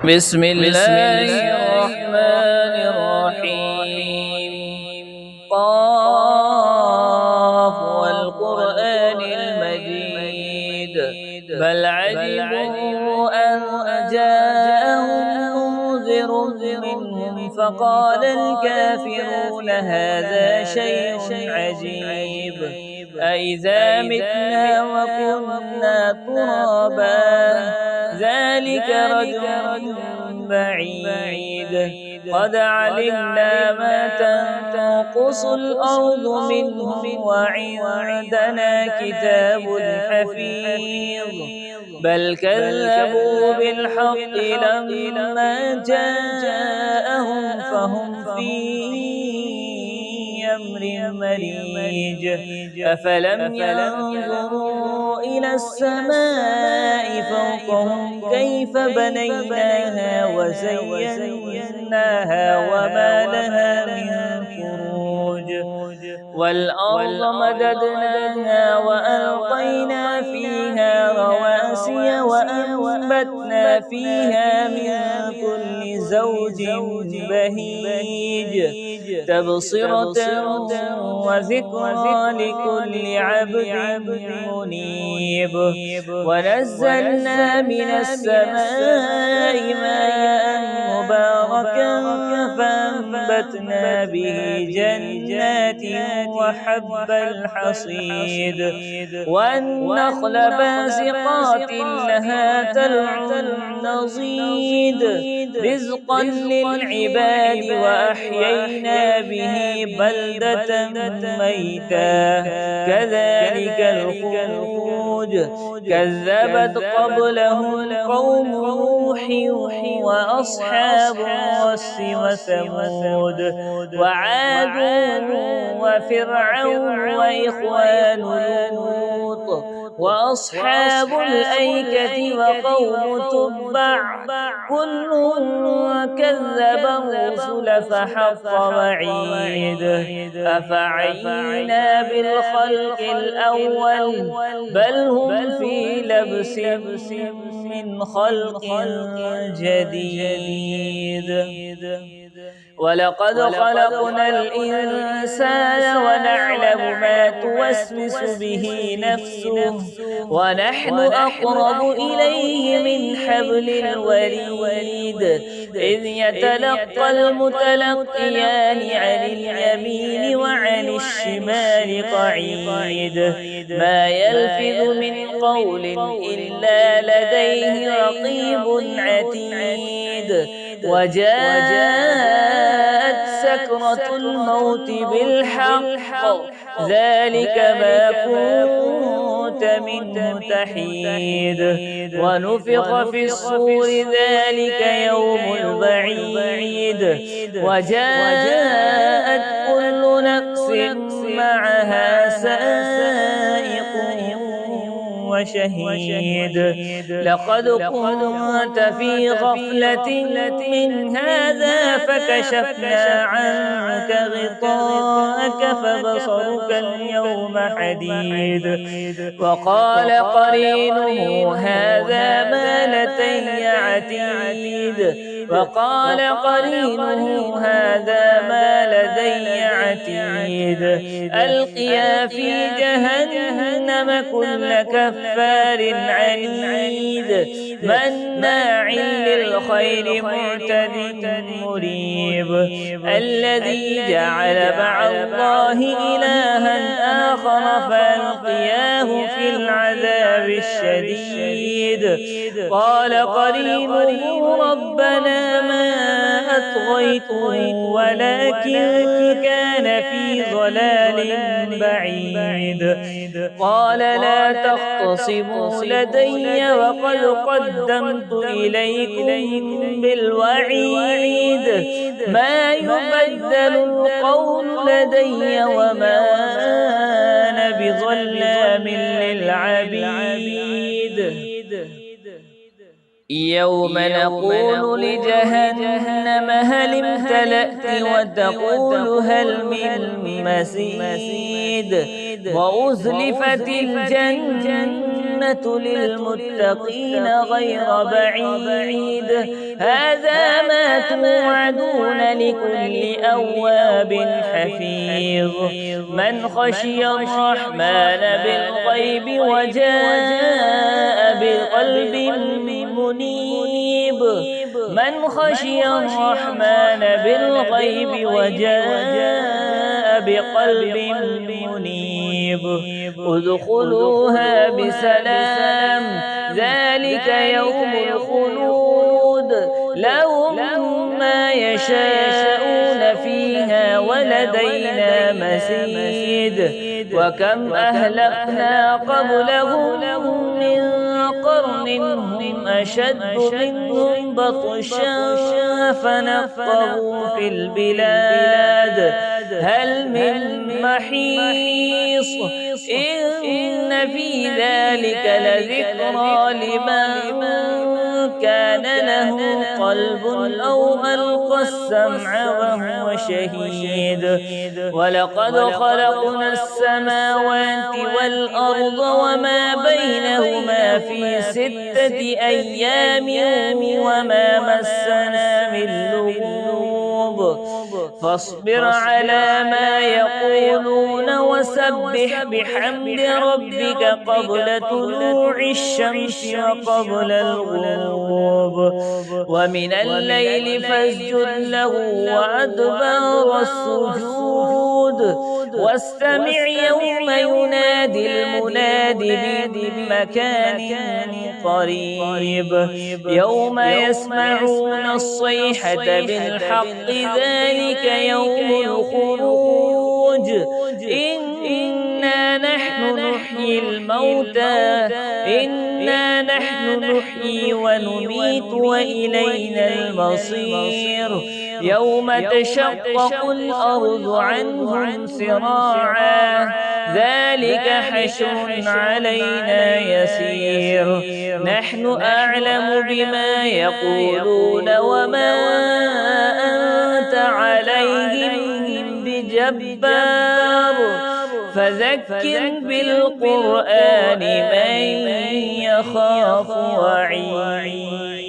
بسم الله الرحمن الرحيم. قاف والقرآن المجيد بل عجبوا أن جاءهم منذر منهم فقال الكافرون هذا شيء عجيب أإذا متنا وكنا ترابا ذلك رجع بعيد قد علمنا ما تنقص الأرض منهم وعندنا كتاب حفيظ بل كذبوا بالحق لما جاءهم فهم في أمر مريج أفلم ينظروا إلى السماء فوقهم كيف بنيناها وزيناها وما لها من فروج والأرض مددناها وألقينا فيها رواسي وأنبتنا فيها من كل زوج بهيج تبصرة وذكرى لكل عبد منيب ونزلنا من السماء ماء مباركا فأنبتنا به جنات وحب الحصيد والنخل باسقات لها تلع نضيد رزقا للعباد وأحيينا به بلدة ميتا كذلك الخروج كذبت قبلهم قوم نوح وأصحاب الرس وثمود وعاد وفرعون وإخوان لوط وأصحاب الأيكة وقوم تبع كل كذب الرسل فحق وعيد أفعينا بالخلق الأول بل هم في لبس من خلق جديد ولقد خلقنا الإنسان ونعلم ما توسوس به نفسه ونحن أقرب إليه من حبل الوريد إذ يتلقى المتلقيان عن اليمين وعن الشمال قعيد ما يلفظ من قول إلا لديه رقيب عتيد وجاءت سكرة الموت بالحق ذلك ما كنت منه تحيد ونفخ في الصور ذلك يوم البعيد وجاءت كل نفس معها سائق وشهيد لقد كنت في غفلة من هذا فكشفنا عنك غطاءك فبصرك اليوم حديد وقال قرينه هذا ما لدي عتيد وقال قرينه هذا ما لدي عتيد ألقيا في جهنم كل كفار عنيد مناع للخير معتد مريب الذي جعل مع الله إلها آخر فألقياه في العذاب الشديد قال قرينه ربنا ما أطغيته ولكن كان في ضلال بعيد قال لا تختصموا لدي وقد قدمت إليكم بالوعيد ما يبدل القول لدي وما أنا بظلام للعبيد يوم نقول لجهنم هل امتلأت وتقول هل من مزيد وأزلفت الجنة للمتقين غير بعيد هذا ما توعدون لكل أواب حفيظ من خشي الرحمن بالغيب وجاء بقلب منيب من خشي الرحمن بالغيب وجاء بقلب منيب ادخلوها بسلام ذلك يوم الخلود لهم ما يشاءون فيها ولدينا مزيد وكم أهلكنا قبلهم من قرن هم أشد منهم بطشا فنقبوا في البلاد هل من محيص إن في ذلك لذكرى لمن كان له قلب أو ألقى السمع وهو شهيد ولقد خلقنا السماوات والأرض وما بينهما في 6 أيام وما مسنا من لغوب فاصبر على ما يقولون وسبح بحمد ربك قبل طلوع الشمس وقبل الغروب ومن الليل فاسجد له وأدبار السجود واستمع يوم ينادي المناد من مكان قريب يوم يسمعون الصيحة بالحق ذلك يوم الخروج إنا نحن نحيي الموتى إنا نحن نحيي ونميت وإلينا المصير يوم تشقق الأرض عنهم سراعا ذلك حشر علينا يسير نحن أعلم بما يقولون وما أنت عليهم بجبار فذكر بالقرآن من يخاف وعيد